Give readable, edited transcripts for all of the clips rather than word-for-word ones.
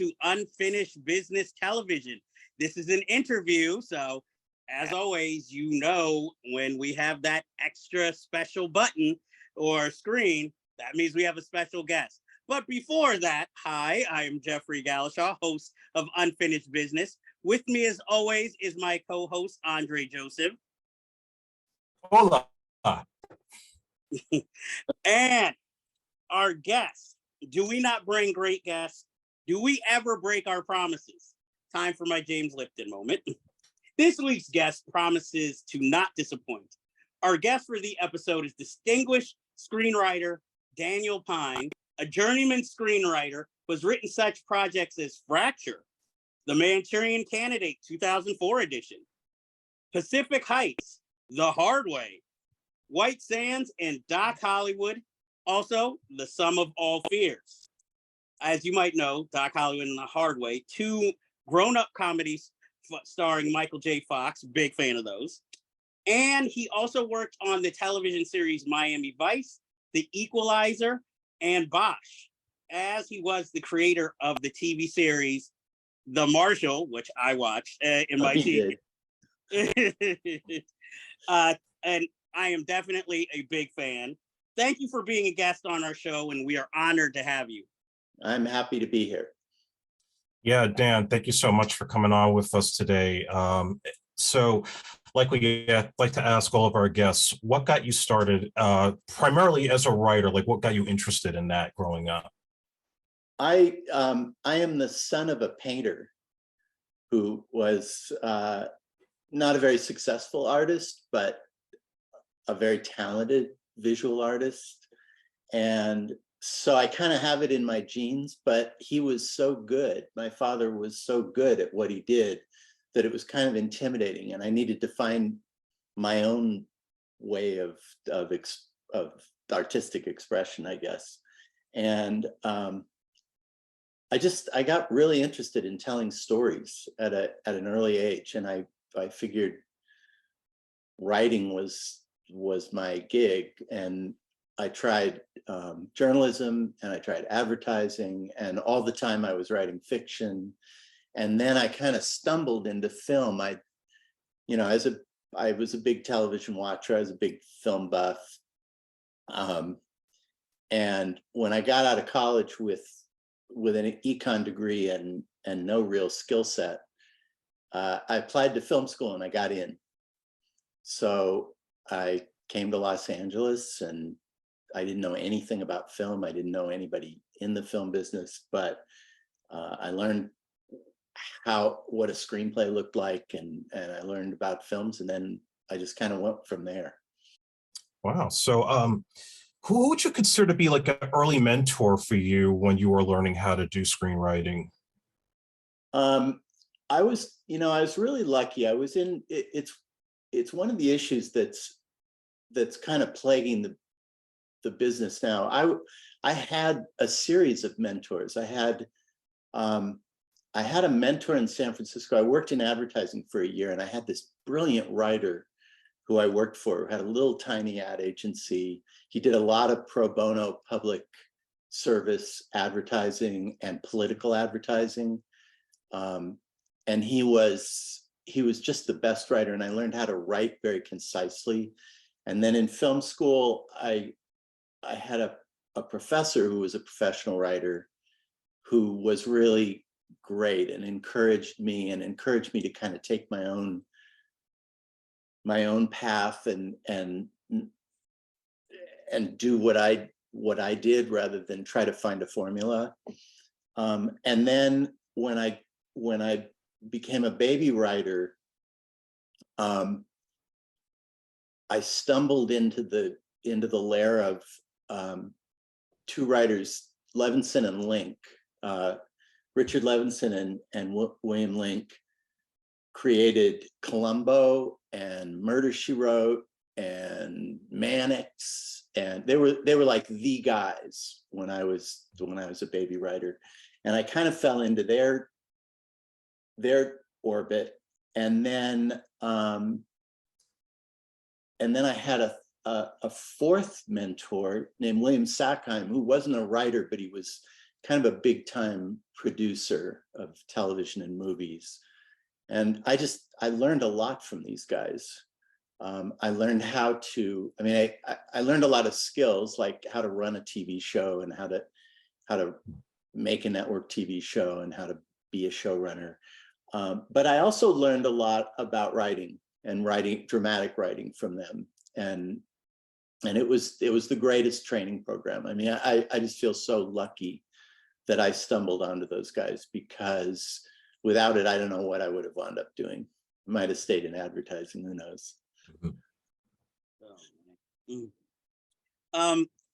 to Unfinished Business Television. This is an interview, so as always, you know, when we have that extra special button or screen, that means we have a special guest. But before that, hi, I'm Jeffrey Galashaw, host of Unfinished Business. With me, as always, is my co-host, Andre Joseph. Hola. And our guest. Do we not bring great guests? Do we ever break our promises? Time for my James Lipton moment. This week's guest promises to not disappoint. Our guest for the episode is distinguished screenwriter Daniel Pyne, a journeyman screenwriter who has written such projects as Fracture, The Manchurian Candidate 2004 edition, Pacific Heights, The Hard Way, White Sands, and Doc Hollywood, also The Sum of All Fears. As you might know, Doc Hollywood and The Hard Way, two grown-up comedies starring Michael J. Fox, big fan of those. And he also worked on the television series Miami Vice, The Equalizer, and Bosch, as he was the creator of the TV series The Marshal, which I watched in my TV. And I am definitely a big fan. Thank you for being a guest on our show, and we are honored to have you. I'm happy to be here. Yeah, Dan, thank you so much for coming on with us today. So like we like to ask all of our guests, what got you started primarily as a writer? Like what got you interested in that growing up? I am the son of a painter who was not a very successful artist, but a very talented visual artist. And so I kind of have it in my genes, but he was so good. My father was so good at what he did that it was kind of intimidating, and I needed to find my own way of artistic expression, I guess. And I got really interested in telling stories at an early age, and I figured writing was my gig, and I tried journalism, and I tried advertising, and all the time I was writing fiction. And then I kind of stumbled into film. I was a big television watcher. I was a big film buff. And when I got out of college with an econ degree and no real skill set, I applied to film school and I got in. So I came to Los Angeles, and I didn't know anything about film. I didn't know anybody in the film business, but I learned what a screenplay looked like, and I learned about films, and then I just kind of went from there. Wow. So who would you consider to be like an early mentor for you when you were learning how to do screenwriting? I was really lucky. I was in it's one of the issues that's kind of plaguing the business now. I had a series of mentors. I had a mentor in San Francisco. I worked in advertising for a year, and I had this brilliant writer who I worked for, who had a little tiny ad agency. He did a lot of pro bono public service advertising and political advertising. And he was just the best writer, and I learned how to write very concisely. And then in film school, I had a professor who was a professional writer who was really great and encouraged me to kind of take my own path and do what I did rather than try to find a formula. And then when I became a baby writer, I stumbled into the lair of two writers, Levinson and Link. Richard Levinson and William Link created Columbo and Murder, She Wrote and Mannix, and they were like the guys when I was a baby writer, and I kind of fell into their orbit, and then I had a fourth mentor named William Sackheim, who wasn't a writer, but he was kind of a big time producer of television and movies. And I learned a lot from these guys. I learned how to, I learned a lot of skills, like how to run a TV show and how to make a network TV show and how to be a showrunner. But I also learned a lot about writing and dramatic writing from them. And it was the greatest training program. I mean, I just feel so lucky that I stumbled onto those guys, because without it, I don't know what I would have wound up doing. I might have stayed in advertising, who knows?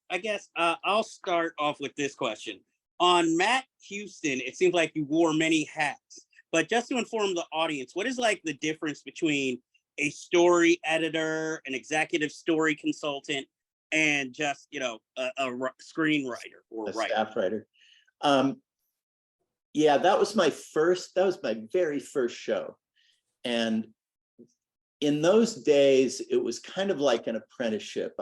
I guess I'll start off with this question. On Matt Houston, it seems like you wore many hats, but just to inform the audience, what is like the difference between a story editor, an executive story consultant, and just, you know, a screenwriter or writer? Staff writer. Yeah, that was my very first show. And in those days, it was kind of like an apprenticeship.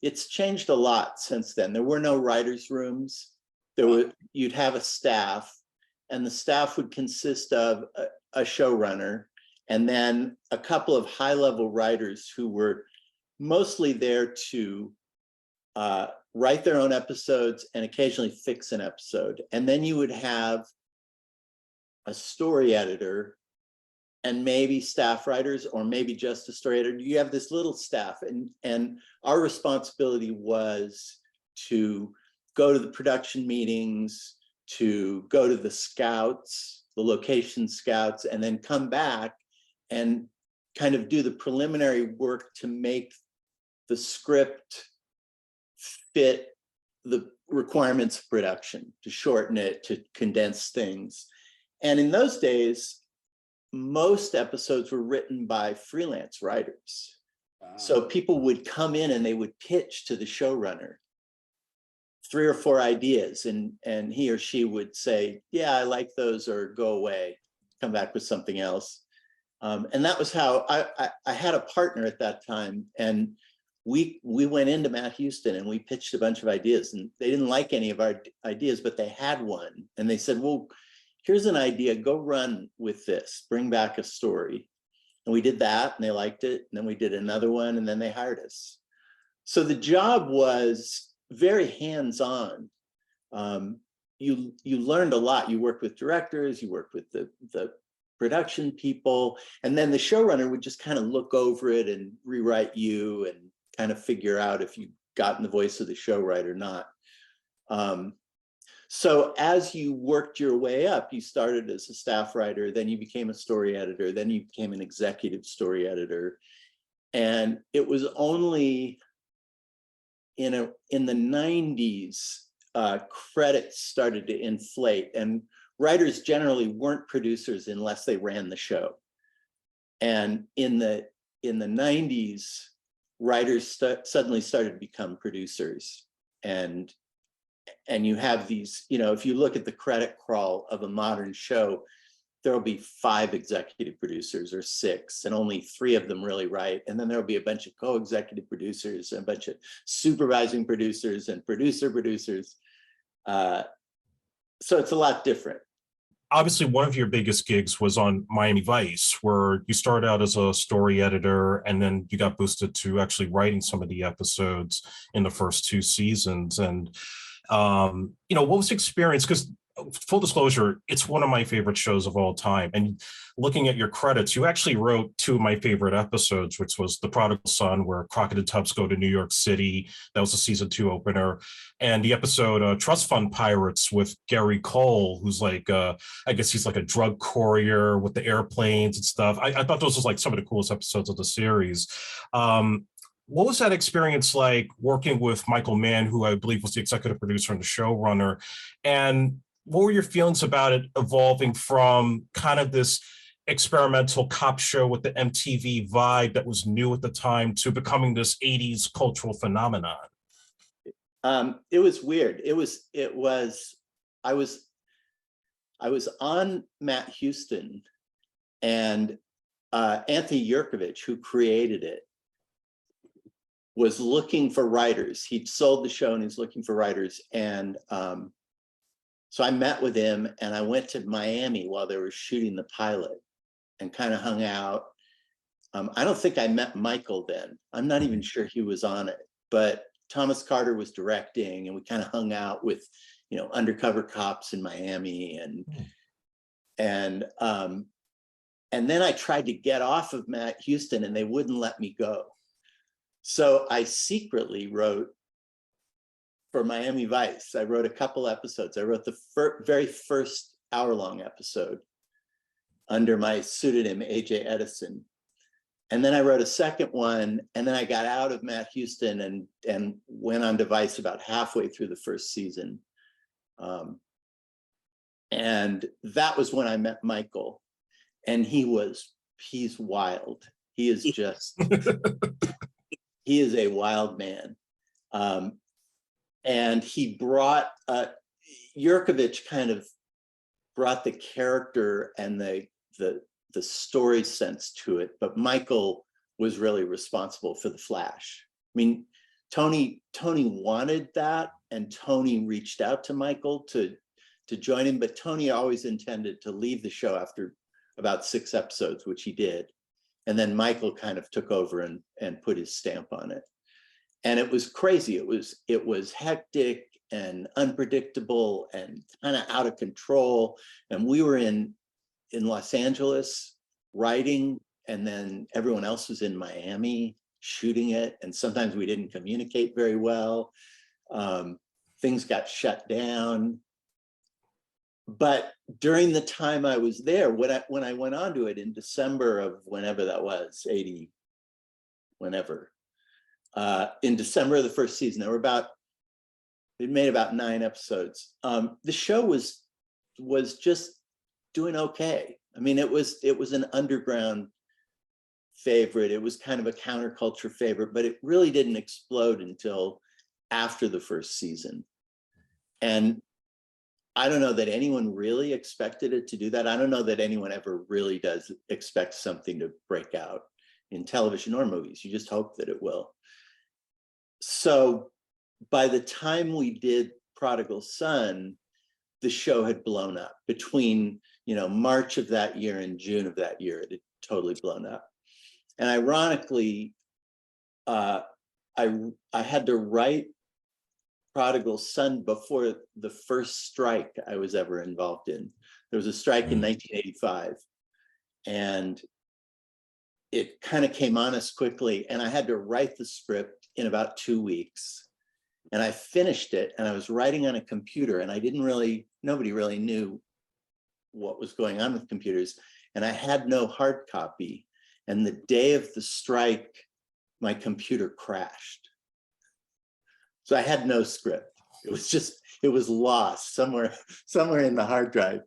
It's changed a lot since then. There were no writers' rooms. You'd have a staff, and the staff would consist of a showrunner and then a couple of high-level writers who were mostly there to write their own episodes and occasionally fix an episode. And then you would have a story editor and maybe staff writers, or maybe just a story editor. You have this little staff, and our responsibility was to go to the production meetings, to go to the scouts, the location scouts, and then come back and kind of do the preliminary work to make the script fit the requirements of production, to shorten it, to condense things. And in those days, most episodes were written by freelance writers. So people would come in and they would pitch to the showrunner 3 or 4 ideas, and he or she would say, yeah, I like those, or go away, come back with something else. And that was how I had a partner at that time, and we went into Matt Houston and we pitched a bunch of ideas, and they didn't like any of our ideas, but they had one, and they said, well, here's an idea, go run with this, bring back a story. And we did that, and they liked it, and then we did another one, and then they hired us. So the job was very hands-on. You learned a lot. You worked with directors, you worked with the production people, and then the showrunner would just kind of look over it and rewrite you and kind of figure out if you got in the voice of the show right or not. So as you worked your way up, you started as a staff writer, then you became a story editor, then you became an executive story editor. And it was only in the 90s, credits started to inflate, and writers generally weren't producers unless they ran the show. And in the 90s, writers suddenly started to become producers. And you have these, you know, if you look at the credit crawl of a modern show, there'll be 5 executive producers or 6, and only 3 of them really write. And then there'll be a bunch of co-executive producers and a bunch of supervising producers and producers. So it's a lot different. Obviously, one of your biggest gigs was on Miami Vice, where you started out as a story editor, and then you got boosted to actually writing some of the episodes in the first 2 seasons. And, you know, what was the experience? Because full disclosure, it's one of my favorite shows of all time. And looking at your credits, you actually wrote 2 of my favorite episodes, which was The Prodigal Son, where Crockett and Tubbs go to New York City. That was a season 2 opener. And the episode Trust Fund Pirates with Gary Cole, who's like, I guess he's like a drug courier with the airplanes and stuff. I thought those was like some of the coolest episodes of the series. What was that experience like working with Michael Mann, who I believe was the executive producer and the showrunner? And what were your feelings about it evolving from kind of this experimental cop show with the MTV vibe that was new at the time to becoming this 80s cultural phenomenon? It was weird. I was on Matt Houston, and Anthony Yerkovich, who created it, was looking for writers. He'd sold the show and he's looking for writers. And So I met with him and I went to Miami while they were shooting the pilot and kind of hung out. I don't think I met Michael then. I'm not even sure he was on it, but Thomas Carter was directing and we kind of hung out with, you know, undercover cops in Miami and then I tried to get off of Matt Houston and they wouldn't let me go. So I secretly wrote for Miami Vice. I wrote a couple episodes. I wrote the very first hour-long episode under my pseudonym, AJ Edison. And then I wrote a second one, and then I got out of Matt Houston and went on to Vice about halfway through the first season. And that was when I met Michael. And he's wild. He is just, he is a wild man. And he brought, Yurkovich kind of brought the character and the story sense to it, but Michael was really responsible for the Flash. I mean, Tony wanted that, and Tony reached out to Michael to join him, but Tony always intended to leave the show after about 6 episodes, which he did. And then Michael kind of took over and put his stamp on it. And it was crazy. It was hectic and unpredictable and kind of out of control. And we were in Los Angeles writing, and then everyone else was in Miami shooting it. And sometimes we didn't communicate very well. Things got shut down. But during the time I was there, when I went on to it in December of whenever that was, 80, whenever, in December of the first season, it made about 9 episodes. The show was just doing okay. I mean, it was an underground favorite. It was kind of a counterculture favorite, but it really didn't explode until after the first season. And I don't know that anyone really expected it to do that. I don't know that anyone ever really does expect something to break out in television or movies. You just hope that it will. So by the time we did Prodigal Son, the show had blown up. Between, you know, March of that year and June of that year, it had totally blown up. And ironically, I had to write Prodigal Son before the first strike I was ever involved in. There was a strike in 1985, and it kind of came on us quickly, and I had to write the script in about 2 weeks. And I finished it, and I was writing on a computer, and nobody really knew what was going on with computers. And I had no hard copy. And the day of the strike, my computer crashed. So I had no script. It was lost somewhere in the hard drive.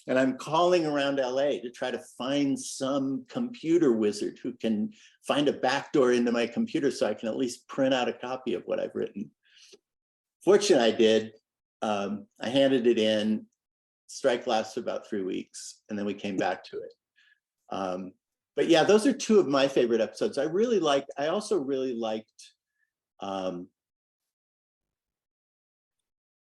And I'm calling around LA to try to find some computer wizard who can find a backdoor into my computer so I can at least print out a copy of what I've written. Fortunately, I did. I handed it in. Strike lasted about 3 weeks, and then we came back to it. But yeah, those are 2 of my favorite episodes. I also really liked,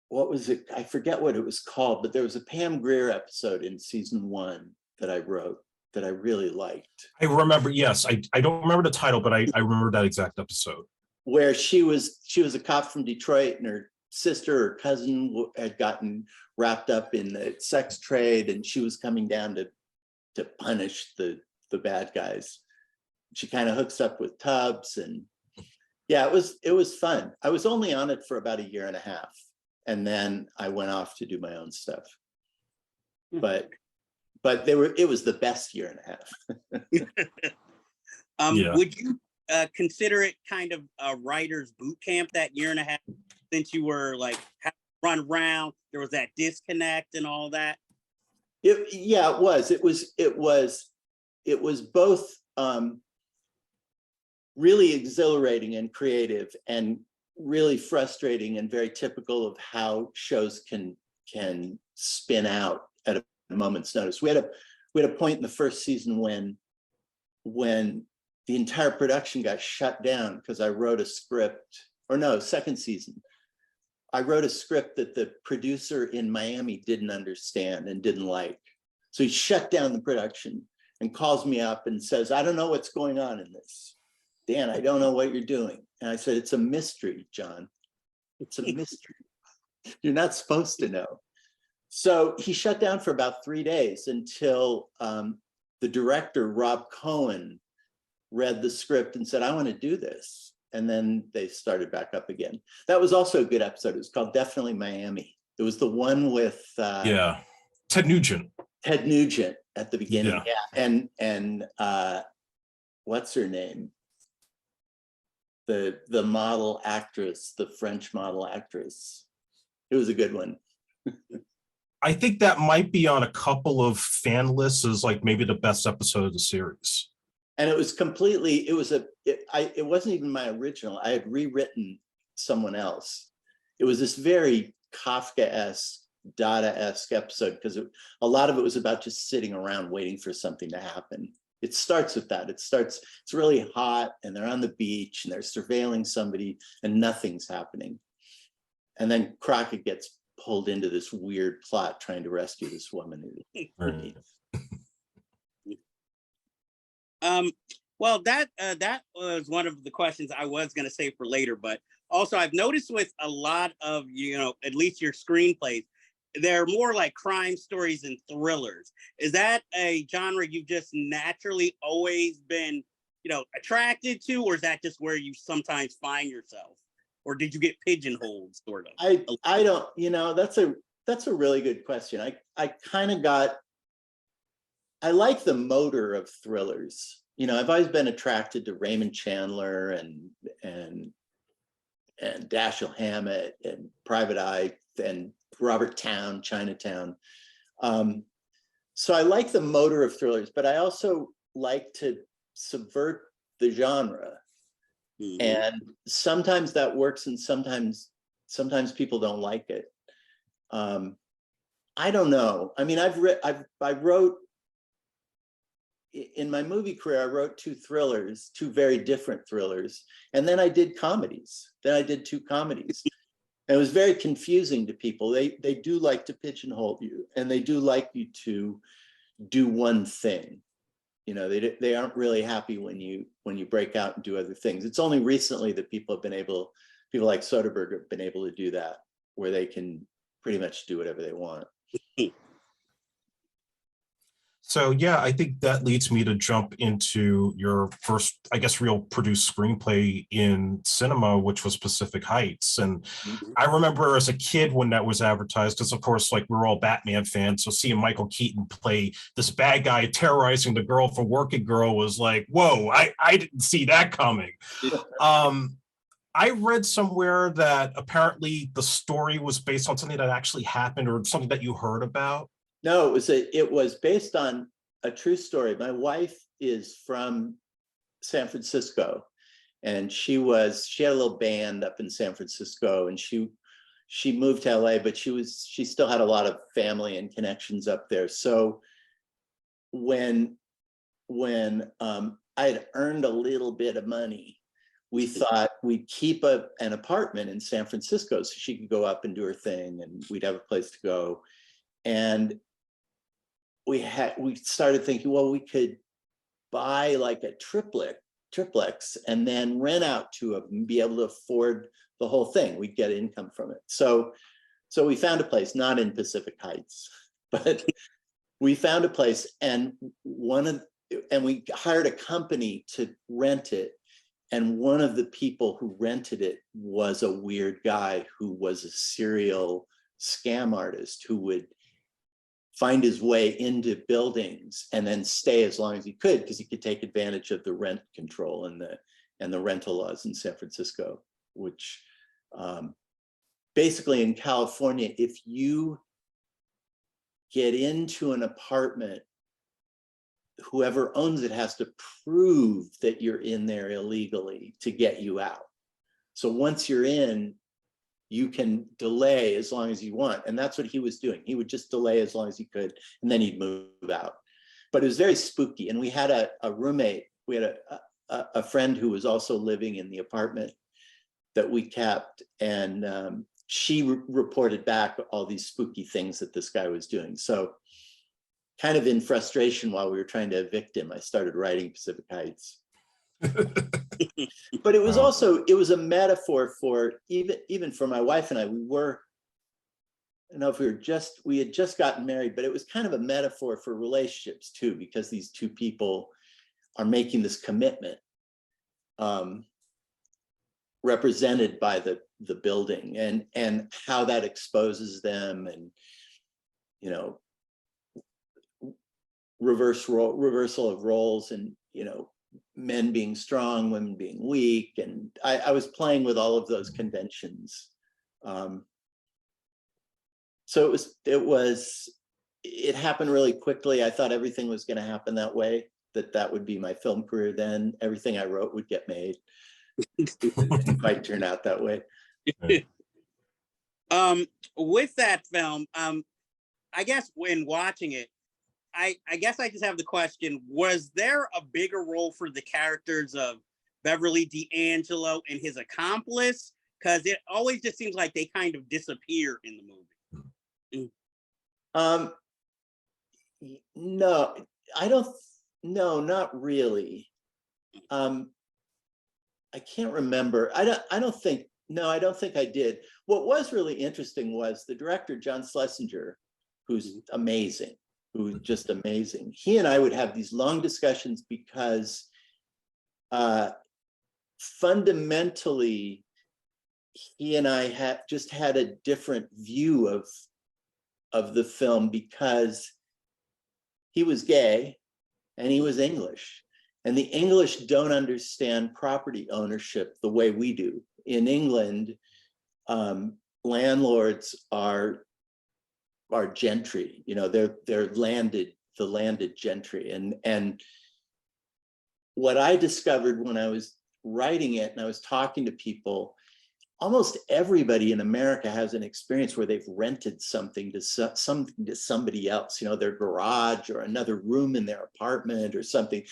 what was it? I forget what it was called, but there was a Pam Grier episode in season 1 that I wrote that I really liked. I remember, yes. I don't remember the title, but I remember that exact episode. Where she was a cop from Detroit, and her sister or cousin had gotten wrapped up in the sex trade, and she was coming down to punish the bad guys. She kind of hooks up with Tubbs, and yeah, it was fun. I was only on it for about 1.5 years, and then I went off to do my own stuff. But it was the best 1.5 years. Yeah. Would you consider it kind of a writer's boot camp, that 1.5 years, since you were like run around, there was that disconnect and all that? Yeah, it was. It was both really exhilarating and creative, and really frustrating and very typical of how shows can spin out at a moment's notice. We had a point in the first season when the entire production got shut down because I wrote a script, or no, second season. I wrote a script that the producer in Miami didn't understand and didn't like. So he shut down the production and calls me up and says, I don't know what's going on in this. Dan, I don't know what you're doing. And I said, it's a mystery, John. It's a mystery. You're not supposed to know. So he shut down for about 3 days until the director, Rob Cohen, read the script and said, I want to do this. And then they started back up again. That was also a good episode. It was called Definitely Miami. It was the one with Ted Nugent. Ted Nugent at the beginning. Yeah. And what's her name? The model actress, the French model actress. It was a good one. I think that might be on a couple of fan lists as like maybe the best episode of the series. And it was completely, it wasn't even my original. I had rewritten someone else. It was this very Kafka-esque, Dada-esque episode because a lot of it was about just sitting around waiting for something to happen. It starts with that. It's really hot and they're on the beach and they're surveilling somebody and nothing's happening. And then Crockett gets pulled into this weird plot trying to rescue this woman. Right. Well, that was one of the questions I was going to save for later, but also I've noticed with a lot of, at least your screenplays, they're more like crime stories and thrillers. Is that a genre you've just naturally always been, attracted to, or is that just where you sometimes find yourself? Or did you get pigeonholed, sort of? I don't, that's a really good question. I like the motor of thrillers. I've always been attracted to Raymond Chandler and Dashiell Hammett and Private Eye and Robert Towne, Chinatown. So I like the motor of thrillers, but I also like to subvert the genre. Mm-hmm. And sometimes that works and sometimes people don't like it. I don't know. I mean, I wrote, in my movie career, I wrote two very different thrillers. And then I did comedies. Then I did 2 comedies. And it was very confusing to people. They do like to pigeonhole you and they do like you to do one thing. They aren't really happy when you break out and do other things. It's only recently that people like Soderbergh have been able to do that, where they can pretty much do whatever they want. So yeah, I think that leads me to jump into your first, I guess, real produced screenplay in cinema, which was Pacific Heights. And I remember as a kid when that was advertised, because of course, like we're all Batman fans, so seeing Michael Keaton play this bad guy terrorizing the girl from Working Girl was like, whoa, I didn't see that coming. I read somewhere that apparently the story was based on something that actually happened or something that you heard about. No, it was based on a true story. My wife is from San Francisco, and she had a little band up in San Francisco, and she moved to LA, but she still had a lot of family and connections up there. So when I had earned a little bit of money, we thought we'd keep an apartment in San Francisco so she could go up and do her thing, and we'd have a place to go. And we started thinking, well, we could buy like a triplex and then rent out 2 of them and be able to afford the whole thing. We'd get income from it. So we found a place, not in Pacific Heights, but we found a place, and we hired a company to rent it. And one of the people who rented it was a weird guy who was a serial scam artist who would find his way into buildings and then stay as long as he could, because he could take advantage of the rent control and the rental laws in San Francisco, which basically in California, if you get into an apartment, whoever owns it has to prove that you're in there illegally to get you out. So once you're in, you can delay as long as you want. And that's what he was doing. He would just delay as long as he could, and then he'd move out. But it was very spooky. And we had a roommate. We had a friend who was also living in the apartment that we kept. And she reported back all these spooky things that this guy was doing. So kind of in frustration while we were trying to evict him, I started writing Pacific Heights. But it was also, it was a metaphor for, even for my wife and I, we were, I don't know if we had just gotten married, but it was kind of a metaphor for relationships too, because these two people are making this commitment, represented by the building, and how that exposes them, and, you know, reversal of roles, and, you know, men being strong, women being weak. And I was playing with all of those conventions. So it happened really quickly. I thought everything was going to happen that way, that would be my film career. Then everything I wrote would get made. It didn't quite turn out that way. With that film, I guess when watching it, I guess I just have the question, was there a bigger role for the characters of Beverly DAngelo and his accomplice? Because it always just seems like they kind of disappear in the movie. No, I don't, no, not really. I can't remember. I don't think I did. What was really interesting was the director, John Schlesinger, who's amazing, who's just amazing. He and I would have these long discussions because fundamentally, he and I had a different view of the film, because he was gay and he was English. And the English don't understand property ownership the way we do. In England, landlords are gentry. You know, they're the landed gentry. And what I discovered when I was writing it and I was talking to people, almost everybody in America has an experience where they've rented something to somebody else, you know, their garage or another room in their apartment or something.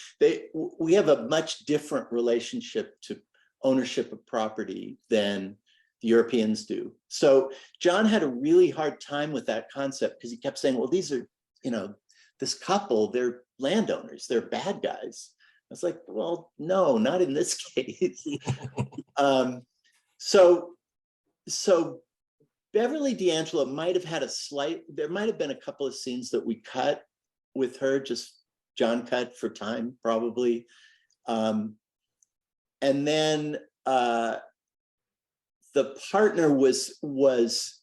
We have a much different relationship to ownership of property than the Europeans do. So John had a really hard time with that concept, because he kept saying, well, these are, you know, this couple, they're landowners, they're bad guys. I was like, well, no, not in this case. So Beverly DAngelo might have had there might have been a couple of scenes that we cut with her, just John cut for time, probably. And then the partner was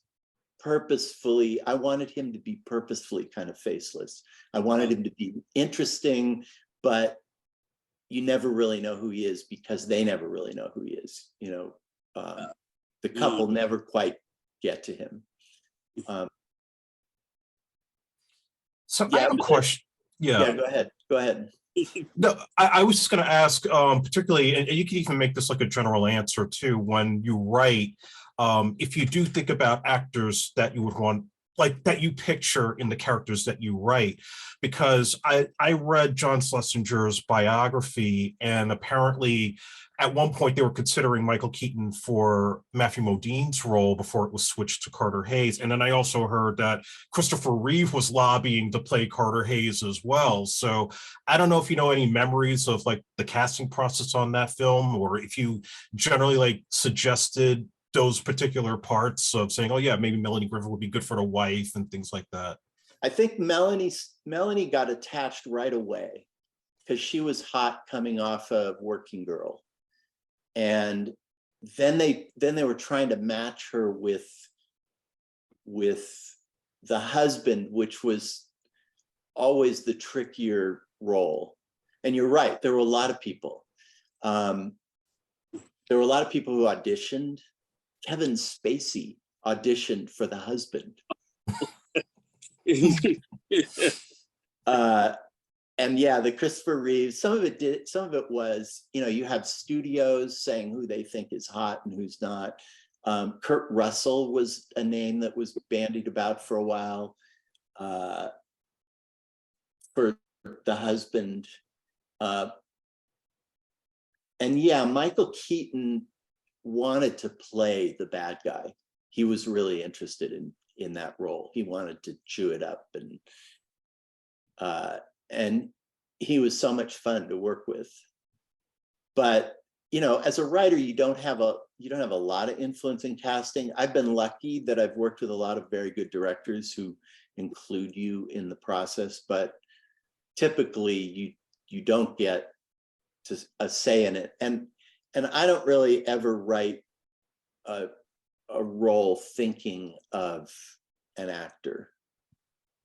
purposefully, I wanted him to be purposefully kind of faceless. I wanted him to be interesting, but you never really know who he is, because they never really know who he is, you know. The couple never quite get to him. So I have a question. Yeah, go ahead. No, I was just going to ask, particularly, and you can even make this like a general answer too, when you write, if you do think about actors that you would want, like that you picture in the characters that you write, because I read John Schlesinger's biography, and apparently at one point they were considering Michael Keaton for Matthew Modine's role before it was switched to Carter Hayes. And then I also heard that Christopher Reeve was lobbying to play Carter Hayes as well. So I don't know if you know any memories of like the casting process on that film, or if you generally like suggested those particular parts of saying, oh yeah, maybe Melanie Griffith would be good for the wife and things like that. I think Melanie got attached right away, because she was hot coming off of Working Girl. And then they were trying to match her with the husband, which was always the trickier role. And you're right, there were a lot of people. There were a lot of people who auditioned. Kevin Spacey auditioned for the husband. And yeah, the Christopher Reeve, some of it was, you know, you have studios saying who they think is hot and who's not. Kurt Russell was a name that was bandied about for a while for the husband. And yeah, Michael Keaton wanted to play the bad guy. he was really interested in that role. He wanted to chew it up, and he was so much fun to work with. But you know, as a writer, you don't have a lot of influence in casting. I've been lucky that I've worked with a lot of very good directors who include you in the process, but typically you don't get a say in it. And I don't really ever write a role thinking of an actor.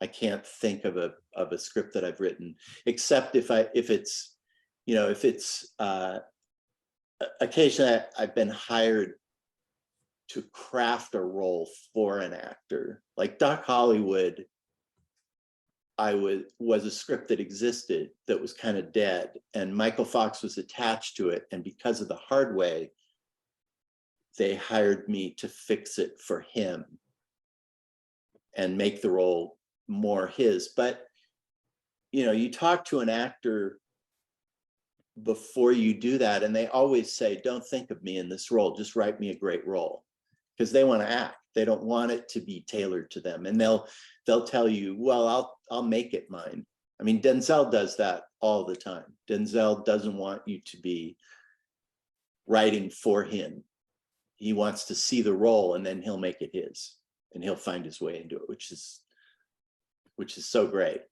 I can't think of a script that I've written, except if it's occasionally I've been hired to craft a role for an actor. Like Doc Hollywood, was a script that existed that was kind of dead, and Michael Fox was attached to it. And because of The Hard Way, they hired me to fix it for him and make the role more his. But you know, you talk to an actor before you do that, and they always say, don't think of me in this role, just write me a great role, because they want to act. They don't want it to be tailored to them. And they'll tell you, well, I'll make it mine. I mean, Denzel does that all the time. Denzel doesn't want you to be writing for him. He wants to see the role, and then he'll make it his, and he'll find his way into it, which is so great.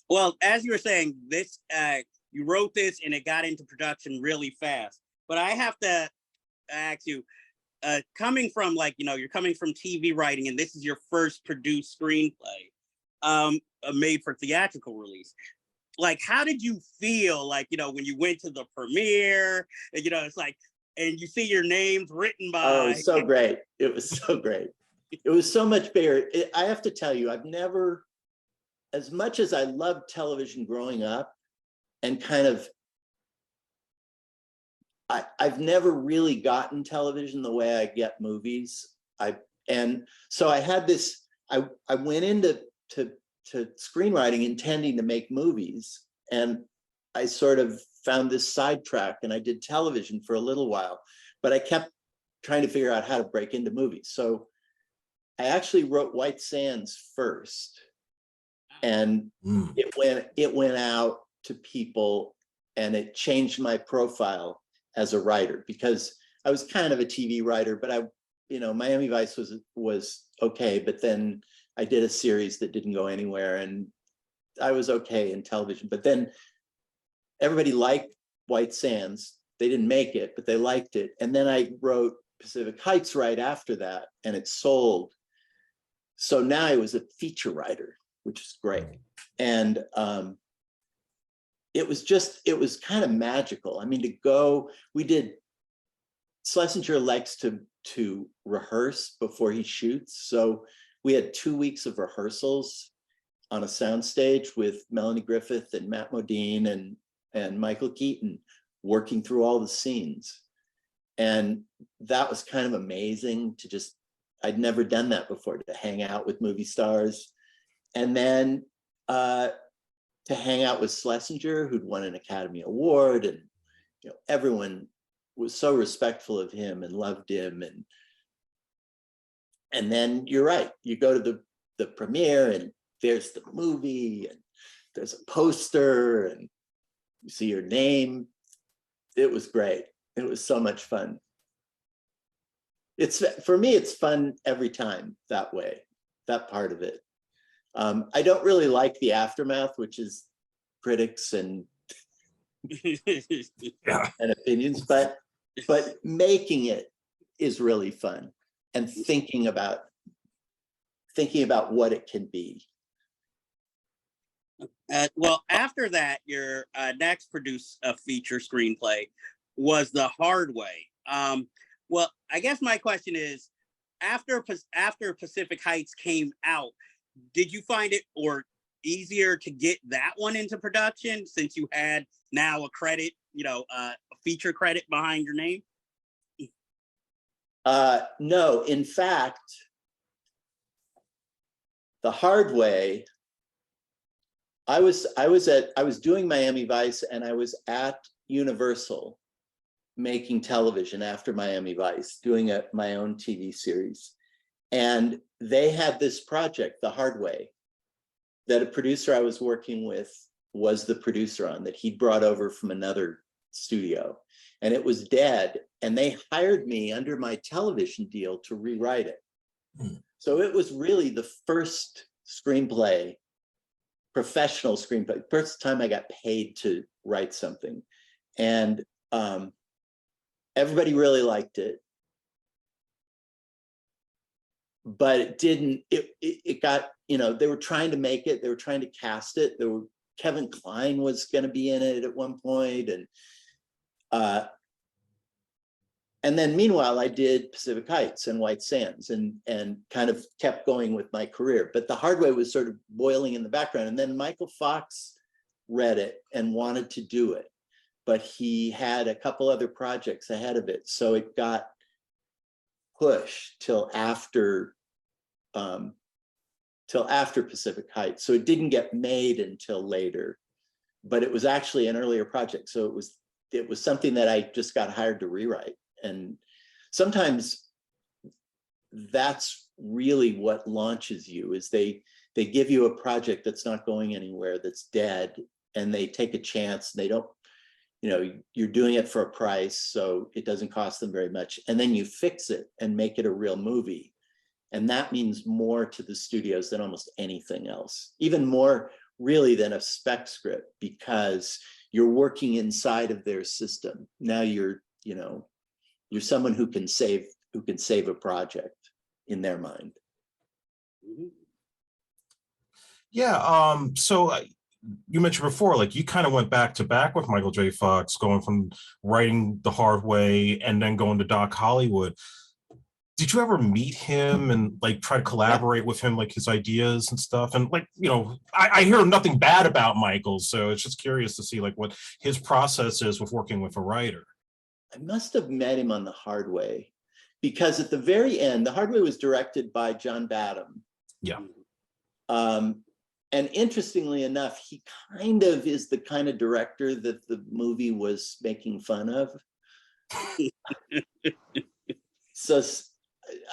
Well, as you were saying, this you wrote this and it got into production really fast. But I have to ask you, coming from, like, you know, you're coming from TV writing, and this is your first produced screenplay, made for theatrical release. Like, how did you feel, like, you know, when you went to the premiere, and, you know, it's like, and you see your names written by... Oh, it was so great. It was so great. It was so much bigger. I have to tell you, I've never, as much as I loved television growing up, and kind of, I've never really gotten television the way I get movies. And so I had this, I went into screenwriting intending to make movies, and I sort of found this sidetrack, and I did television for a little while, but I kept trying to figure out how to break into movies. So I actually wrote White Sands first, and it went out to people, and it changed my profile as a writer, because I was kind of a TV writer, but Miami Vice was okay, but then I did a series that didn't go anywhere, and I was okay in television. But then everybody liked White Sands. They didn't make it, but they liked it. And then I wrote Pacific Heights right after that, and it sold. So now I was a feature writer, which is great. And it was kind of magical. I mean, Schlesinger likes to rehearse before he shoots. So we had 2 weeks of rehearsals on a soundstage with Melanie Griffith and Matt Modine and Michael Keaton working through all the scenes. And that was kind of amazing I'd never done that before, to hang out with movie stars. And then to hang out with Schlesinger, who'd won an Academy Award, and everyone was so respectful of him and loved him. And then you're right, you go to the premiere, and there's the movie, and there's a poster, and you see your name. It was great. It was so much fun. For me, it's fun every time that way, that part of it. I don't really like the aftermath, which is critics and and opinions, but making it is really fun, and thinking about what it can be. Well, after that, your next produced feature screenplay was The Hard Way. Well, I guess my question is, after Pacific Heights came out, did you find it easier to get that one into production, since you had now a credit, a feature credit behind your name? No, in fact, The Hard Way, I was doing Miami Vice, and I was at Universal, making television after Miami Vice, doing my own TV series. And they had this project, The Hard Way, that a producer I was working with was the producer on, that he'd brought over from another studio. And it was dead. And they hired me under my television deal to rewrite it. So it was really the first screenplay, professional screenplay, first time I got paid to write something. And everybody really liked it. But it didn't, it got, you know, they were trying to make it, they were trying to cast it. Kevin Kline was going to be in it at one point, and then meanwhile, I did Pacific Heights and White Sands and kind of kept going with my career. But The Hard Way was sort of boiling in the background. And then Michael Fox read it and wanted to do it, but he had a couple other projects ahead of it. So it got pushed till after Pacific Heights. So it didn't get made until later, but it was actually an earlier project. So it was something that I just got hired to rewrite. And sometimes that's really what launches you, is they give you a project that's not going anywhere, that's dead, and they take a chance. They don't, you know, you're doing it for a price, so it doesn't cost them very much. And then you fix it and make it a real movie. And that means more to the studios than almost anything else, even more really than a spec script, because you're working inside of their system. Now you're someone who can save a project in their mind. Yeah. So you mentioned before, like you kind of went back to back with Michael J. Fox, going from writing The Hard Way and then going to Doc Hollywood. Did you ever meet him and like try to collaborate with him, like his ideas and stuff? And like, you know, I hear nothing bad about Michael, so it's just curious to see like what his process is with working with a writer. I must have met him on The Hard Way, because at the very end, The Hard Way was directed by John Badham. Yeah. And interestingly enough, he kind of is the kind of director that the movie was making fun of. So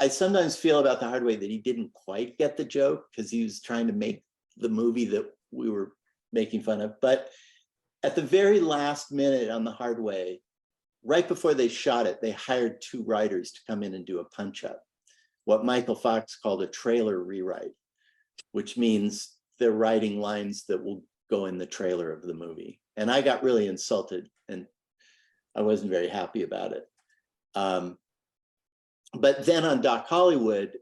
I sometimes feel about The Hard Way that he didn't quite get the joke, because he was trying to make the movie that we were making fun of. But at the very last minute on The Hard Way, right before they shot it, they hired 2 writers to come in and do a punch-up, what Michael Fox called a trailer rewrite, which means they're writing lines that will go in the trailer of the movie. And I got really insulted, and I wasn't very happy about it. But then on Doc Hollywood,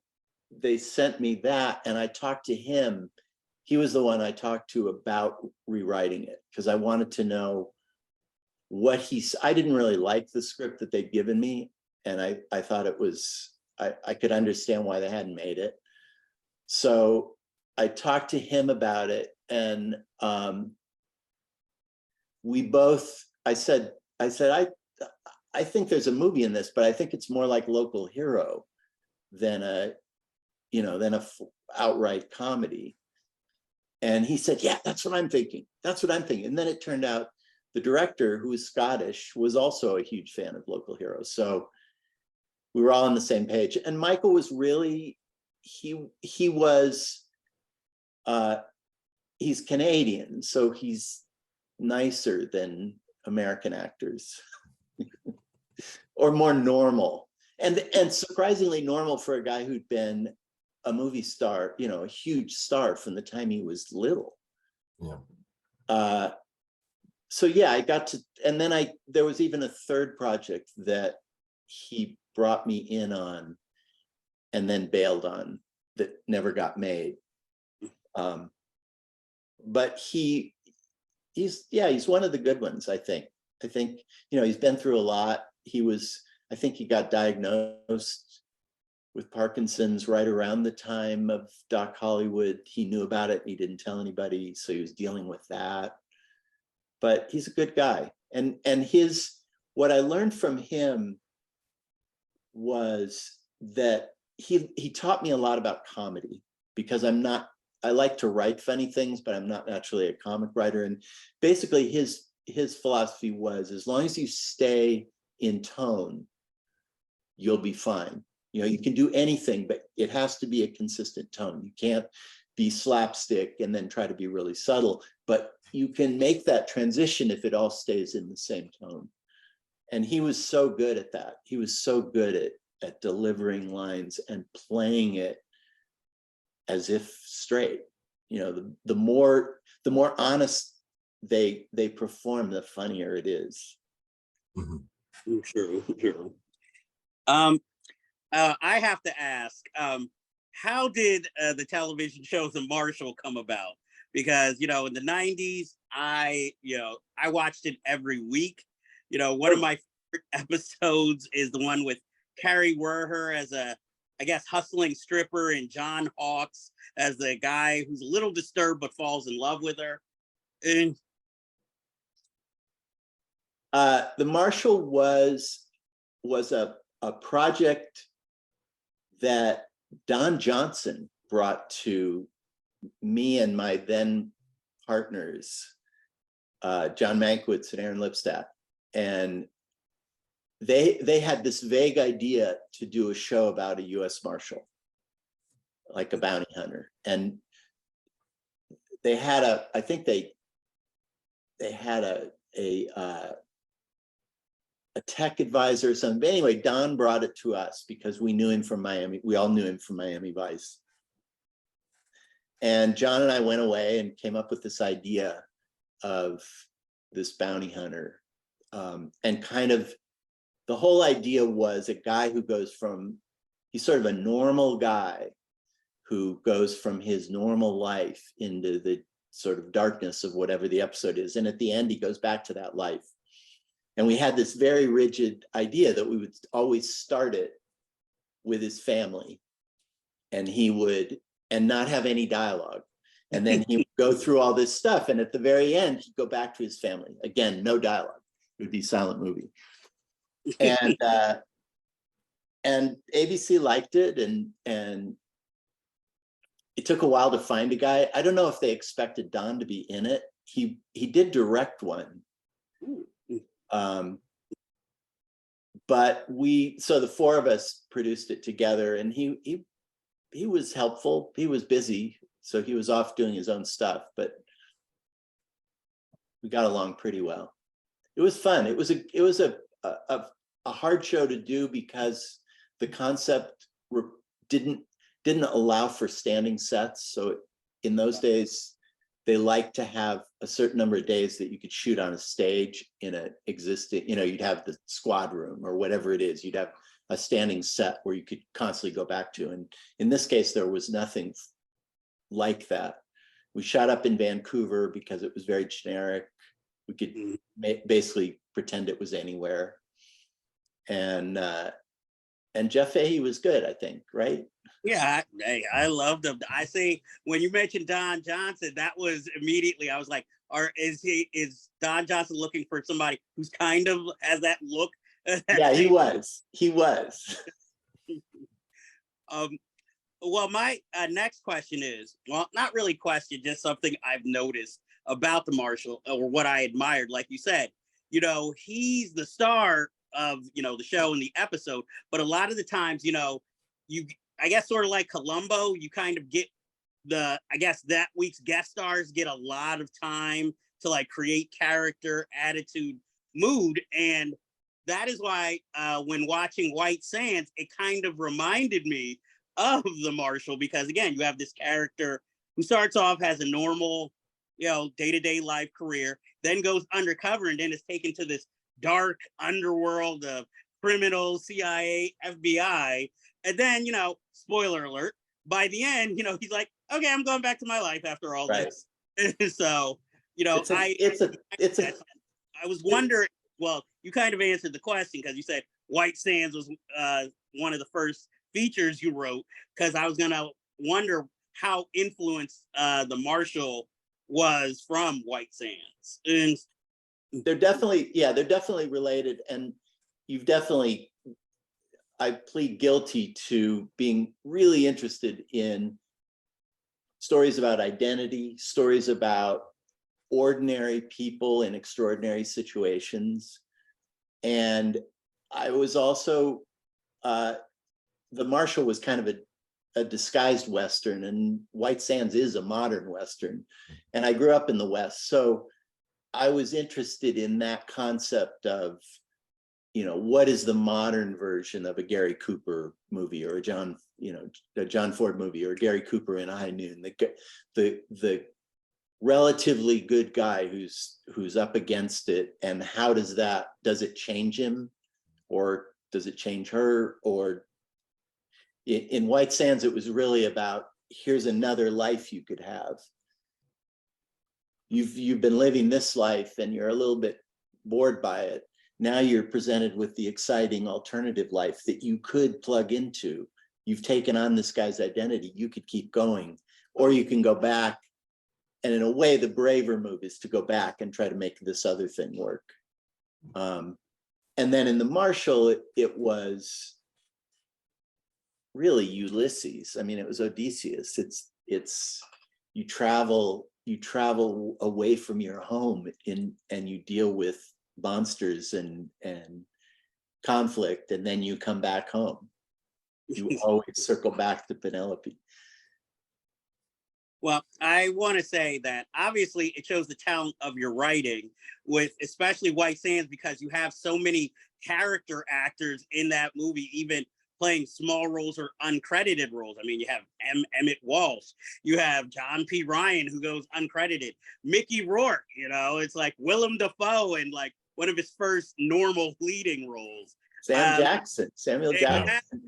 they sent me that, and I talked to him. He was the one I talked to about rewriting it, because I wanted to know what I didn't really like the script that they'd given me. And I thought it was, I could understand why they hadn't made it. So I talked to him about it, and I said, I think there's a movie in this, but I think it's more like Local Hero than a outright comedy. And he said, yeah, that's what I'm thinking. That's what I'm thinking. And then it turned out the director, who is Scottish, was also a huge fan of Local Hero. So we were all on the same page. And Michael was really, he's Canadian, so he's nicer than American actors. Or more normal, and surprisingly normal for a guy who'd been a movie star, you know, a huge star from the time he was little. Yeah. So yeah, I got to, and then there was even a third project that he brought me in on and then bailed on, that never got made. But he's one of the good ones, I think. You know, he's been through a lot. I think he got diagnosed with Parkinson's right around the time of Doc Hollywood. He knew about it and he didn't tell anybody, so he was dealing with that. But he's a good guy. And what I learned from him was that he taught me a lot about comedy, because I like to write funny things, but I'm not naturally a comic writer. And basically his philosophy was, as long as you stay in tone, you'll be fine. You know, you can do anything, but it has to be a consistent tone. You can't be slapstick and then try to be really subtle, but you can make that transition if it all stays in the same tone. And he was so good at that. He was so good at delivering lines and playing it as if straight. You know, the more honest they perform, the funnier it is. Mm-hmm. True. I have to ask, how did the television show The Marshal come about? Because, you know, in the 90s, I watched it every week. You know, one of my favorite episodes is the one with Carrie Werher as a, I guess, hustling stripper, and John Hawkes as the guy who's a little disturbed but falls in love with her. And The Marshal was a project that Don Johnson brought to me and my then partners, John Mankiewicz and Aaron Lipstadt. And they had this vague idea to do a show about a US Marshal, like a bounty hunter. And they had I think they had a tech advisor or something. But anyway, Don brought it to us because we knew him from Miami. We all knew him from Miami Vice. And John and I went away and came up with this idea of this bounty hunter. And kind of the whole idea was a guy who goes from, he's sort of a normal guy who goes from his normal life into the sort of darkness of whatever the episode is. And at the end, he goes back to that life. And we had this very rigid idea that we would always start it with his family, and he would, and not have any dialogue. And then he would go through all this stuff. And at the very end, he'd go back to his family. Again, no dialogue. It would be a silent movie. And ABC liked it, and it took a while to find a guy. I don't know if they expected Don to be in it. He did direct one. But so the four of us produced it together, and he was helpful. He was busy, so he was off doing his own stuff, but we got along pretty well. It was fun. It was a hard show to do because the concept didn't allow for standing sets. So in those days, they like to have a certain number of days that you could shoot on a stage in an existing, you'd have the squad room or whatever it is. You'd have a standing set where you could constantly go back to. And in this case, there was nothing like that. We shot up in Vancouver because it was very generic. We could basically pretend it was anywhere. And Jeff Fahey was good, I think, right? yeah, I loved him. I say, when you mentioned Don Johnson, that was immediately, I was like, is Don Johnson looking for somebody who's kind of has that look? Yeah, he was. Well, my next question is, well, not really question, just something I've noticed about the Marshal, or what I admired. Like you said, he's the star of, the show and the episode, but a lot of the times, I guess sort of like Columbo, you kind of get that week's guest stars get a lot of time to like create character, attitude, mood. And that is why when watching White Sands, it kind of reminded me of the Marshal, because again, you have this character who starts off as a normal, day-to-day life career, then goes undercover, and then is taken to this dark underworld of criminals, CIA, FBI. And then, spoiler alert, by the end, he's like, okay, I'm going back to my life after all this. So, I was wondering, well, you kind of answered the question because you said White Sands was one of the first features you wrote, because I was going to wonder how influenced the Marshal was from White Sands. And they're definitely related. And I plead guilty to being really interested in stories about identity, stories about ordinary people in extraordinary situations. And I was also, The Marshal was kind of a disguised Western, and White Sands is a modern Western. And I grew up in the West. So I was interested in that concept of, what is the modern version of a Gary Cooper movie or a John Ford movie, or Gary Cooper in High Noon, the relatively good guy who's up against it, and how does it change him, or does it change her? Or in White Sands, it was really about, here's another life you could have. You've been living this life and you're a little bit bored by it. Now you're presented with the exciting alternative life that you could plug into. You've taken on this guy's identity. You could keep going, or you can go back. And in a way, the braver move is to go back and try to make this other thing work. And then in The Marshal, it was really Ulysses. I mean, it was Odysseus. It's you travel away from your home and you deal with monsters and conflict, and then you come back home. You always circle back to Penelope. Well, I want to say that obviously it shows the talent of your writing, with especially White Sands, because you have so many character actors in that movie, even playing small roles or uncredited roles. I mean, you have Emmett Walsh, you have John P. Ryan, who goes uncredited, Mickey Rourke, it's like Willem Dafoe and like one of his first normal leading roles. Samuel Jackson.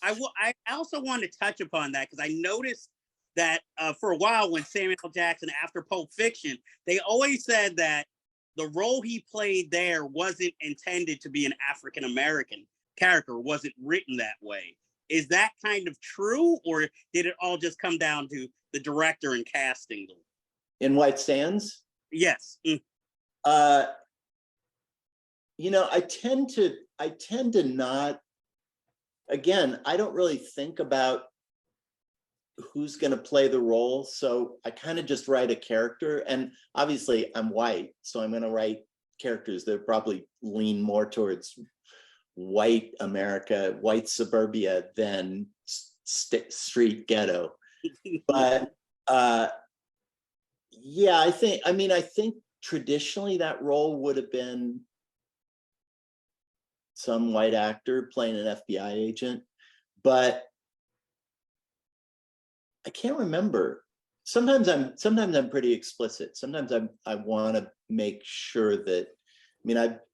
I also want to touch upon that because I noticed that for a while when Samuel Jackson, after Pulp Fiction, they always said that the role he played there wasn't intended to be an African-American character, wasn't written that way. Is that kind of true, or did it all just come down to the director and casting them? In White Sands? Yes. I tend to not, again, I don't really think about who's going to play the role. So I kind of just write a character, and obviously I'm white, so I'm going to write characters that probably lean more towards white America, white suburbia than street ghetto. But yeah, I think traditionally that role would have been some white actor playing an FBI agent, but I can't remember. Sometimes I'm pretty explicit. Sometimes I want to make sure that,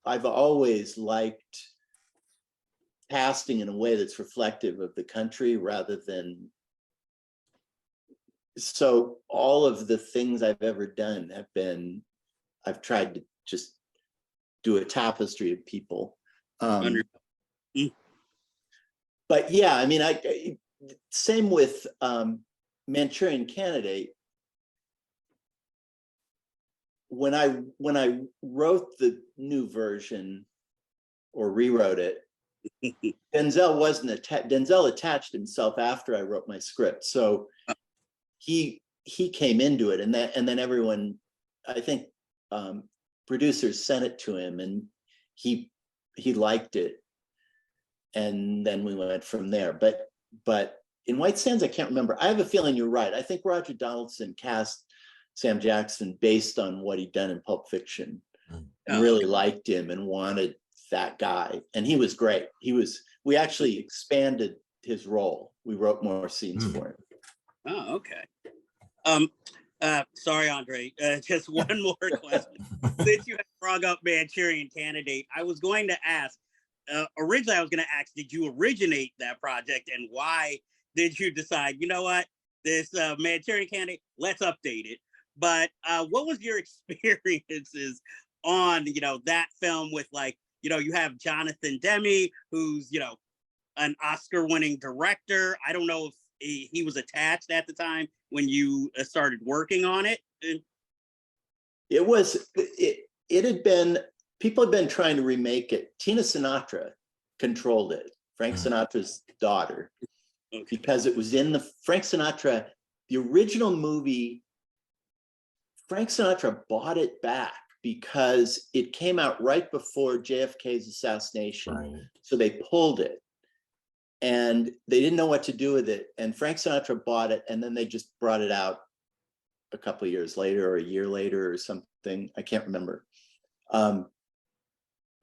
I've always liked casting in a way that's reflective of the country rather than, so all of the things I've ever done I've tried to just do a tapestry of people. But yeah, same with Manchurian Candidate. When I wrote the new version or rewrote it, Denzel attached himself after I wrote my script, so he came into it, and then everyone, I think, producers sent it to him, and he liked it, and then we went from there. But in White Sands, I can't remember. I have a feeling you're right. I think Roger Donaldson cast Sam Jackson based on what he'd done in Pulp Fiction, and really liked him and wanted that guy. And he was great. We actually expanded his role. We wrote more scenes for him. Oh, okay. Sorry, Andre, just one more question. Since you have brought up Manchurian Candidate, I was going to ask, originally I was going to ask, did you originate that project, and why did you decide, this Manchurian Candidate, let's update it? But what was your experiences on, that film with, like, you have Jonathan Demme, who's, an Oscar-winning director. I don't know if he was attached at the time when you started working on it. It had been, people had been trying to remake it. Tina Sinatra controlled it, Frank Sinatra's daughter, because it was in Frank Sinatra, the original movie. Frank Sinatra bought it back because it came out right before JFK's assassination. Right. So they pulled it and they didn't know what to do with it. And Frank Sinatra bought it, and then they just brought it out a couple of years later or a year later or something. I can't remember.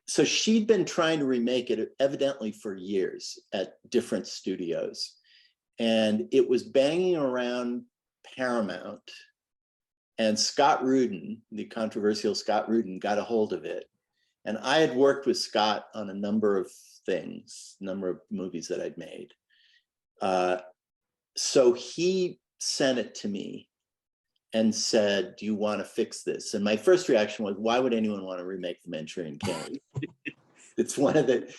So she'd been trying to remake it evidently for years at different studios. And it was banging around Paramount. And Scott Rudin, the controversial Scott Rudin, got a hold of it. And I had worked with Scott on a number of things, a number of movies that I'd made. So he sent it to me and said, do you want to fix this? And my first reaction was, why would anyone want to remake The Manchurian King? It's one of the,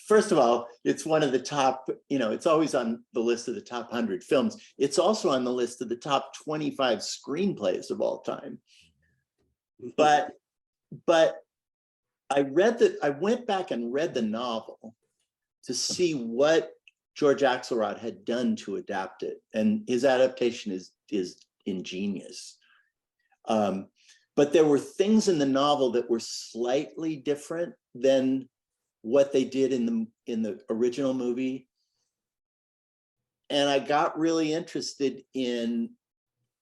first of all, it's one of the top, it's always on the list of the top 100 films. It's also on the list of the top 25 screenplays of all time. But I went back and read the novel to see what George Axelrod had done to adapt it. And his adaptation is ingenious. But there were things in the novel that were slightly different than what they did in the original movie. And I got really interested in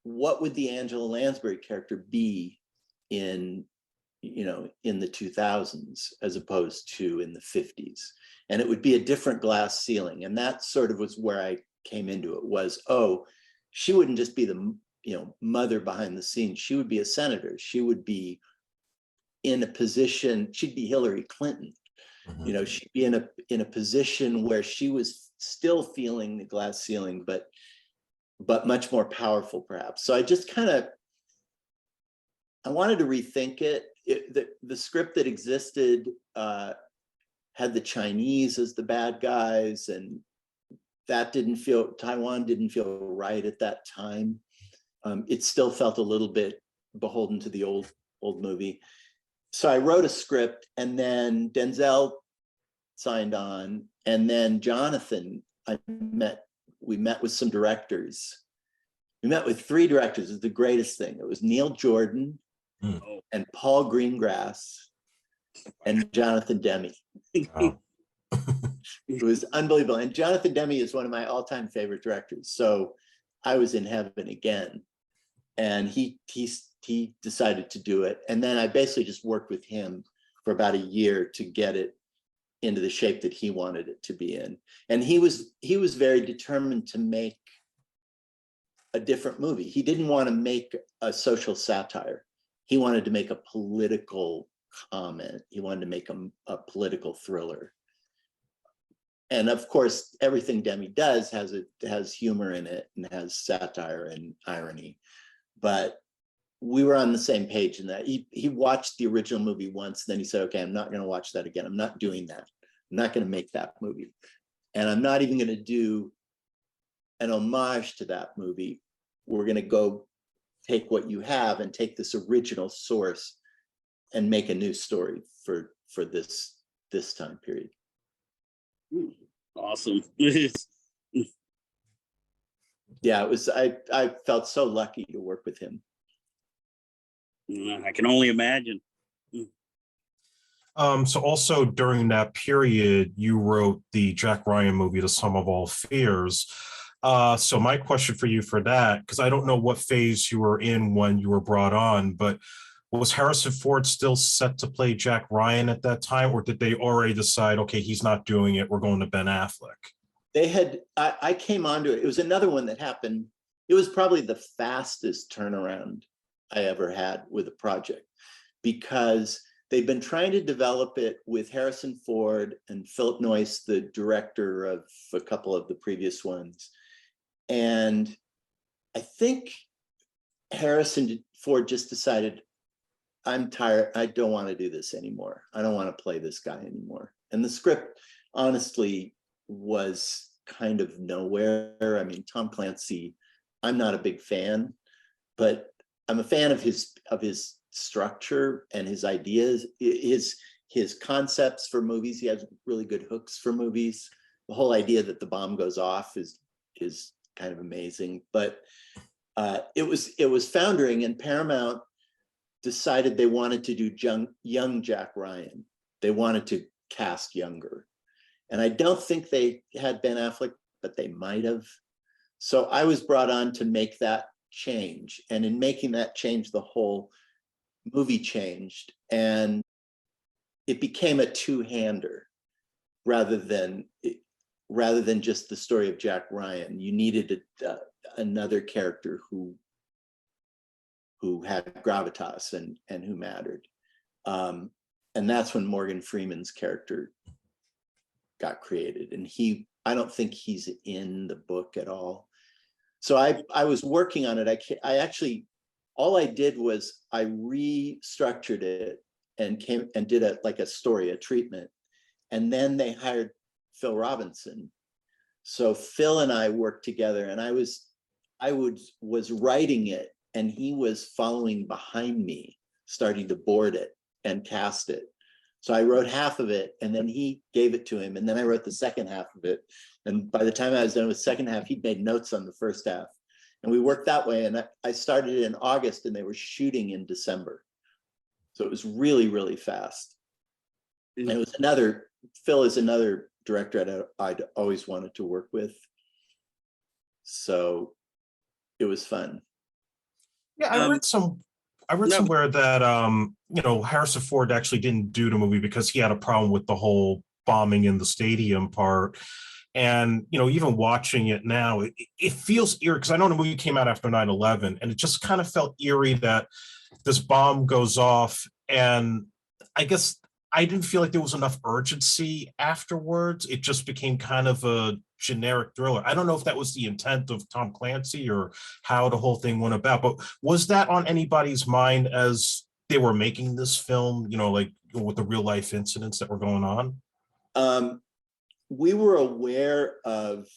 what would the Angela Lansbury character be in the 2000s as opposed to in the 50s. And it would be a different glass ceiling. And that sort of was where I came into it, was, oh, she wouldn't just be the mother behind the scenes. She would be a senator. She would be in a position, she'd be Hillary Clinton. Mm-hmm. She'd be in a position where she was still feeling the glass ceiling, but much more powerful, perhaps. So I just I wanted to rethink it. The script that existed had the Chinese as the bad guys, and Taiwan didn't feel right at that time. It still felt a little bit beholden to the old movie. So I wrote a script, and then Denzel signed on, and then Jonathan, we met with some directors. We met with 3 directors. It was the greatest thing. It was Neil Jordan and Paul Greengrass and Jonathan Demme. Oh. It was unbelievable. And Jonathan Demme is one of my all-time favorite directors. So I was in heaven again. And he decided to do it. And then I basically just worked with him for about a year to get it into the shape that he wanted it to be in. And he was very determined to make a different movie. He didn't want to make a social satire. He wanted to make a political comment. He wanted to make a political thriller. And of course, everything Demme does has humor in it and has satire and irony. But we were on the same page in that. He watched the original movie once, then he said, okay, I'm not going to watch that again. I'm not doing that. I'm not going to make that movie. And I'm not even going to do an homage to that movie. We're going to go take what you have and take this original source and make a new story for this time period. Awesome. Yeah, it was. I felt so lucky to work with him. I can only imagine. So also during that period, you wrote the Jack Ryan movie, The Sum of All Fears. So my question for you for that, because I don't know what phase you were in when you were brought on, but was Harrison Ford still set to play Jack Ryan at that time, or did they already decide, okay, he's not doing it, we're going to Ben Affleck? They had, I came onto it. It was another one that happened. It was probably the fastest turnaround I ever had with a project, because they've been trying to develop it with Harrison Ford and Philip Noyce, the director of a couple of the previous ones. And I think Harrison Ford just decided, I'm tired. I don't want to do this anymore. I don't want to play this guy anymore. And the script, honestly, was kind of nowhere. I mean, Tom Clancy, I'm not a big fan, but I'm a fan of his structure and his ideas, his concepts for movies. He has really good hooks for movies. The whole idea that the bomb goes off is kind of amazing. But it was foundering, and Paramount decided they wanted to do young Jack Ryan. They wanted to cast younger. And I don't think they had Ben Affleck, but they might have. So I was brought on to make that change. And in making that change, the whole movie changed. And it became a two-hander rather than just the story of Jack Ryan. You needed another character who had gravitas and who mattered. And that's when Morgan Freeman's character got created. And I don't think he's in the book at all. So I was working on it. I actually, all I did was I restructured it and did a story, a treatment. And then they hired Phil Robinson. So Phil and I worked together, and I was writing it, and he was following behind me, starting to board it and cast it. So I wrote half of it, and then he gave it to him, and then I wrote the second half of it. And by the time I was done with the second half, he'd made notes on the first half. And we worked that way. And I started in August, and they were shooting in December. So it was really, really fast. And it was Phil is another director I'd always wanted to work with. So it was fun. Yeah, I read somewhere that Harrison Ford actually didn't do the movie because he had a problem with the whole bombing in the stadium part. And even watching it now, it feels eerie, because I know the movie came out after 9/11, and it just kind of felt eerie that this bomb goes off, and I guess I didn't feel like there was enough urgency afterwards. It just became kind of a generic thriller. I don't know if that was the intent of Tom Clancy or how the whole thing went about, but was that on anybody's mind as they were making this film, with the real life incidents that were going on? We were aware of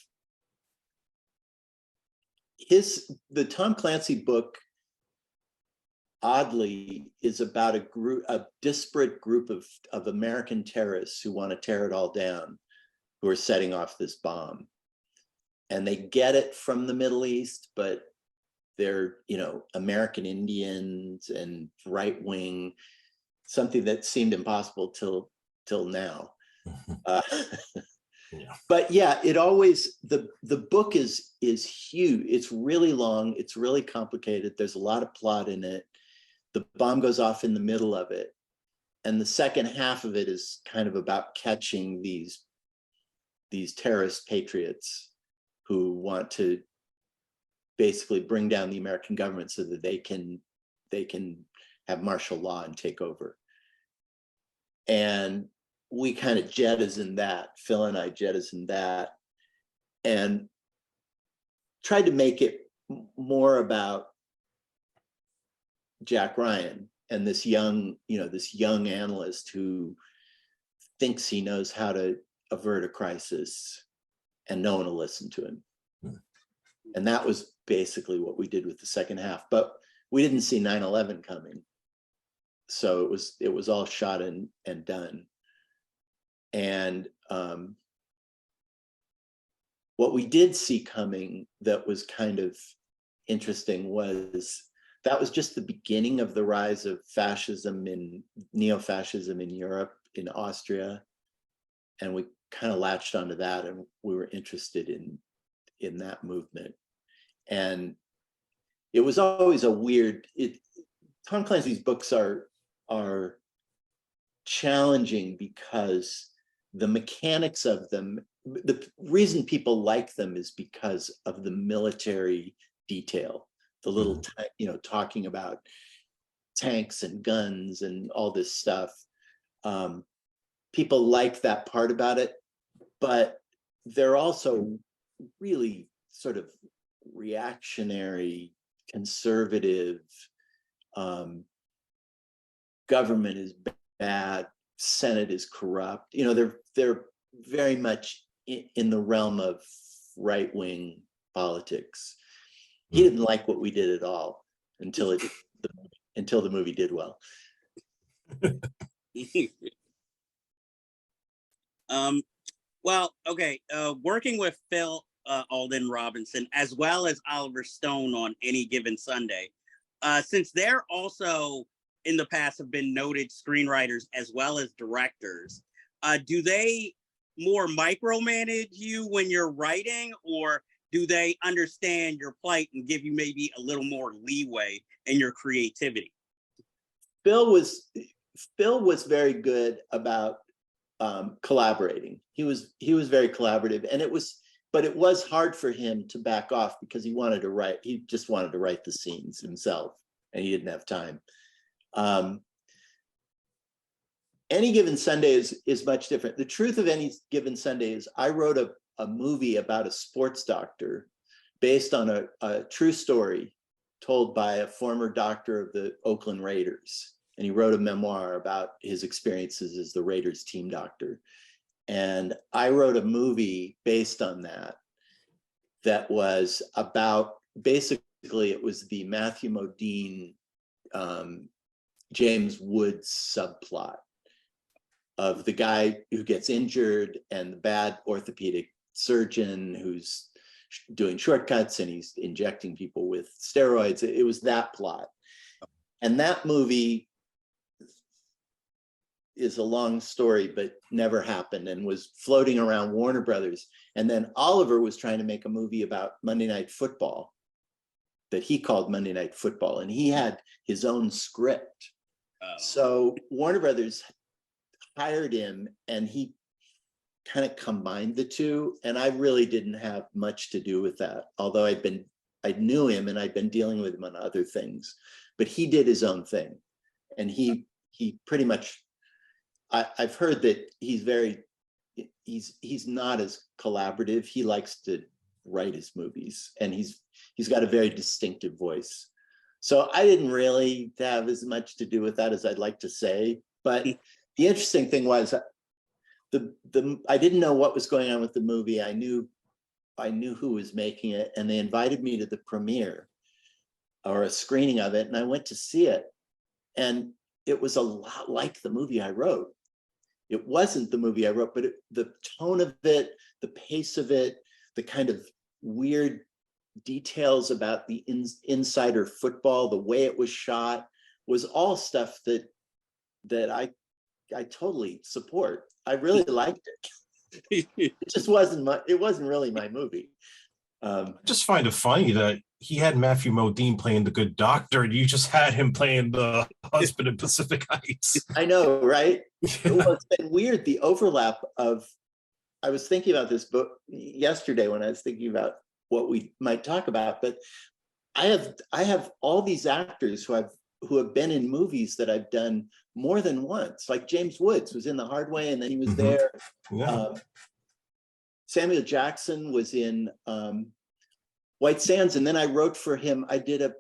the Tom Clancy book, oddly, is about a disparate group of American terrorists who want to tear it all down, who are setting off this bomb. And they get it from the Middle East, but they're, American Indians and right-wing, something that seemed impossible till now. Yeah. But yeah, the book is huge. It's really long. It's really complicated. There's a lot of plot in it. The bomb goes off in the middle of it. And the second half of it is kind of about catching these terrorist patriots who want to basically bring down the American government so that they can have martial law and take over. And we kind of jettisoned that. Phil and I jettisoned that and tried to make it more about Jack Ryan and this young analyst who thinks he knows how to avert a crisis, and no one will listen to him. And that was basically what we did with the second half. But we didn't see 9/11 coming, so it was all shot and done. And what we did see coming that was kind of interesting was that was just the beginning of the rise of fascism neo-fascism in Europe, in Austria. And we kind of latched onto that, and we were interested in that movement. And it was always Tom Clancy's books are challenging because the mechanics of them, the reason people like them is because of the military detail, the little, talking about tanks and guns and all this stuff. People like that part about it, but they're also really sort of reactionary, conservative. Government is bad, Senate is corrupt. They're very much in the realm of right-wing politics. He didn't like what we did at all until the movie did well. Well, okay. Working with Phil Alden Robinson as well as Oliver Stone on Any Given Sunday, since they're also in the past have been noted screenwriters as well as directors. Do they more micromanage you when you're writing, or do they understand your plight and give you maybe a little more leeway in your creativity? Phil was very good about collaborating. He was very collaborative, and it was hard for him to back off because he wanted to write. He just wanted to write the scenes himself, and he didn't have time. Any Given Sunday is much different. The truth of Any Given Sunday is I wrote a movie about a sports doctor based on a true story told by a former doctor of the Oakland Raiders. And he wrote a memoir about his experiences as the Raiders team doctor. And I wrote a movie based on that was about, basically it was the Matthew Modine, James Woods subplot of the guy who gets injured and the bad orthopedic surgeon who's doing shortcuts and he's injecting people with steroids. It was that plot. And that movie is a long story, but never happened and was floating around Warner Brothers. And then Oliver was trying to make a movie about Monday Night Football that he called Monday Night Football, and he had his own script. So Warner Brothers hired him and he kind of combined the two. And I really didn't have much to do with that, although I knew him and I'd been dealing with him on other things, but he did his own thing. And he pretty much, I've heard that he's not as collaborative. He likes to write his movies, and he's got a very distinctive voice. So I didn't really have as much to do with that as I'd like to say. But the interesting thing was I didn't know what was going on with the movie. I knew who was making it, and they invited me to the premiere or a screening of it, and I went to see it. And it was a lot like the movie I wrote. It wasn't the movie I wrote, but the tone of it, the pace of it, the kind of weird details about the insider football, the way it was shot, was all stuff that I totally support. I really liked it. It just wasn't really my movie. I just find it funny that he had Matthew Modine playing the good doctor, and you just had him playing the husband in Pacific Heights. I know, right? Well, it's been weird, the overlap of, I was thinking about this book yesterday when I was thinking about what we might talk about, but I have all these actors who have been in movies that I've done more than once. Like James Woods was in The Hard Way, and then he was there. Yeah. Samuel Jackson was in White Sands, and then I wrote for him. I did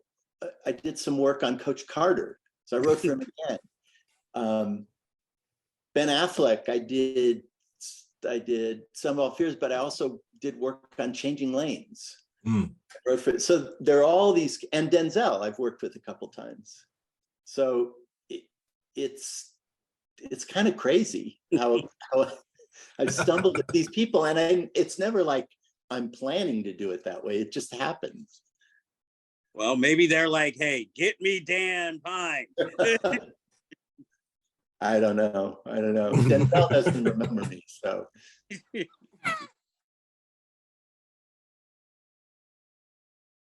some work on Coach Carter, so I wrote for him again. Ben Affleck, I did Some of All Fears, but I also did work on Changing Lanes. So there are all these, and Denzel I've worked with a couple times. So it's kind of crazy how I've stumbled at these people, and it's never like I'm planning to do it that way. It just happens. Well, maybe they're like, hey, get me Dan Pyne. I don't know. Denzel doesn't remember me, so.